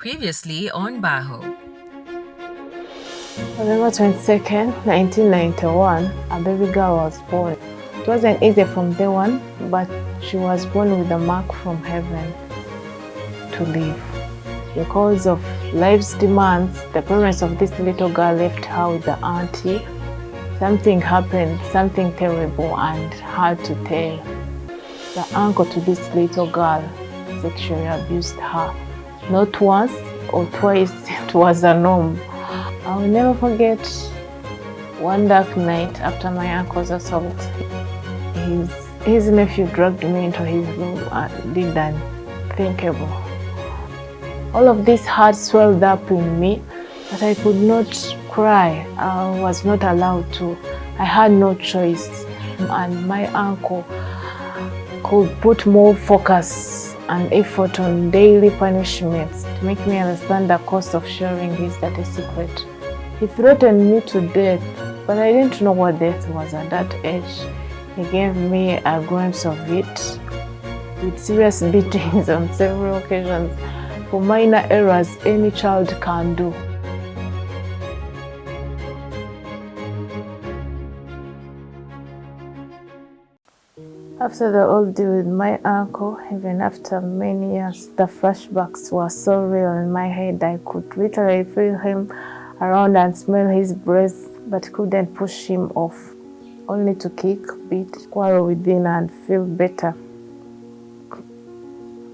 Previously on Baho. November 22nd, 1991, a baby girl was born. It wasn't easy from day one, but she was born with a mark from heaven to live. Because of life's demands, the parents of this little girl left her with the auntie. Something happened, something terrible and hard to tell. The uncle to this little girl sexually abused her. Not once or twice, it was a norm. I will never forget one dark night after my uncle's assault. His nephew dragged me into his room and did the unthinkable. All of this had swelled up in me, but I could not cry. I was not allowed to. I had no choice. And my uncle could put more focus and effort on daily punishments to make me understand the cost of sharing his dirty secret. He threatened me to death, but I didn't know what death was at that age. He gave me a glimpse of it, with serious beatings on several occasions for minor errors any child can do. After the ordeal with my uncle, even after many years, the flashbacks were so real in my head I could literally feel him around and smell his breath, but couldn't push him off, only to kick, beat, quarrel within and feel better.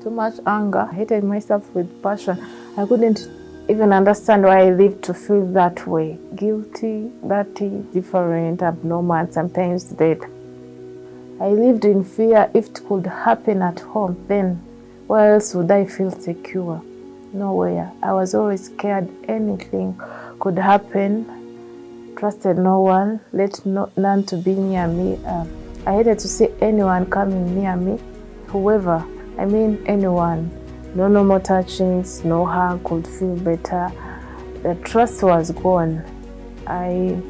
Too much anger, I hated myself with passion. I couldn't even understand why I lived to feel that way. Guilty, dirty, different, abnormal, and sometimes dead. I lived in fear. If it could happen at home, then where else would I feel secure? Nowhere. I was always scared anything could happen. Trusted no one, let none to be near me. I hated to see anyone coming near me, whoever, I mean anyone. No normal touchings, no hug could feel better. The trust was gone. I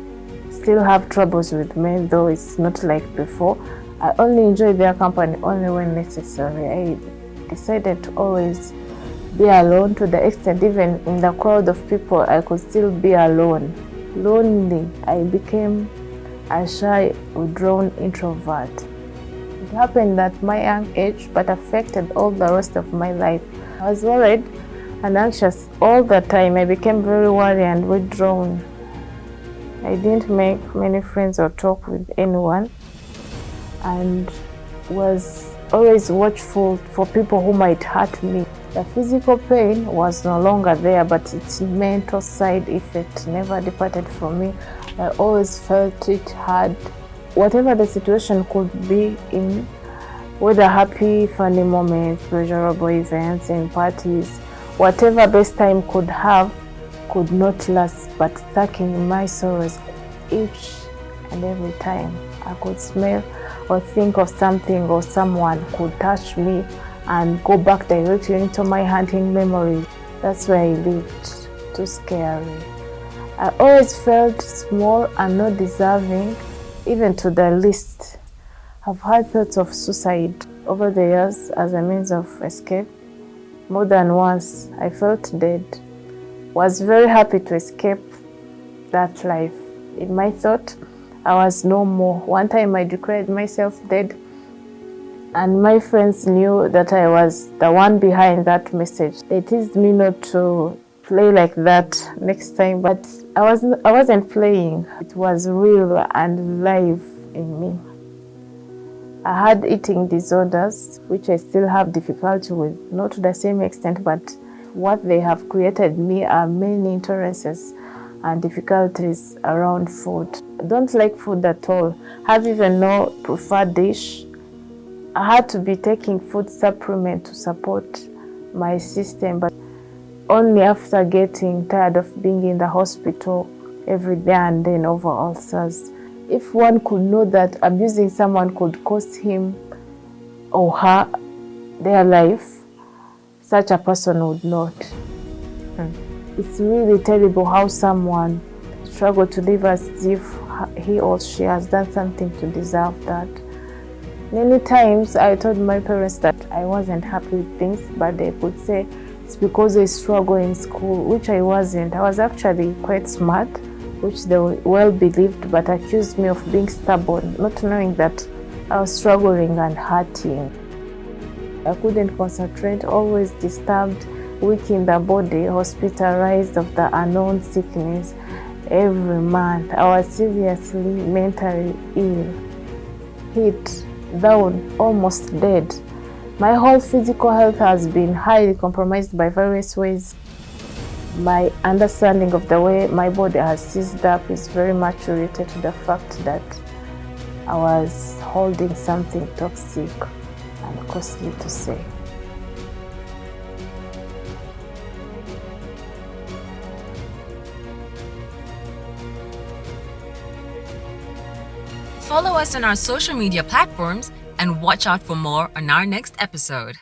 still have troubles with men, though it's not like before. I only enjoy their company only when necessary. I decided to always be alone, to the extent even in the crowd of people I could still be alone. Lonely, I became a shy, withdrawn introvert. It happened at my young age, but affected all the rest of my life. I was worried and anxious all the time. I became very worried and withdrawn. I didn't make many friends or talk with anyone, and was always watchful for people who might hurt me. The physical pain was no longer there, but its mental side effect never departed from me. I always felt it hard. Whatever the situation could be in, whether happy, funny moments, pleasurable events and parties, whatever best time could have, could not last, but stuck in my sorrows each and every time. I could smell or think of something or someone could touch me and go back directly into my haunting memories. That's where I lived. Too scary. I always felt small and not deserving, even to the least. I've had thoughts of suicide over the years as a means of escape. More than once, I felt dead. Was very happy to escape that life. In my thought, I was no more. One time I declared myself dead, and my friends knew that I was the one behind that message. They teased me not to play like that next time, but I wasn't playing. It was real and live in me. I had eating disorders, which I still have difficulty with, not to the same extent, but what they have created me are many intolerances and difficulties around food. I don't like food at all. Have even no preferred dish. I had to be taking food supplement to support my system, but only after getting tired of being in the hospital every day and then over ulcers. If one could know that abusing someone could cost him or her their life, such a person would not. It's really terrible how someone struggles to live as if he or she has done something to deserve that. Many times I told my parents that I wasn't happy with things, but they could say, it's because I struggle in school, which I wasn't. I was actually quite smart, which they well believed, but accused me of being stubborn, not knowing that I was struggling and hurting. I couldn't concentrate, always disturbed, weak in the body, hospitalized of the unknown sickness every month. I was seriously mentally ill, hit, down, almost dead. My whole physical health has been highly compromised by various ways. My understanding of the way my body has seized up is very much related to the fact that I was holding something toxic and costly to say. Follow us on our social media platforms and watch out for more on our next episode.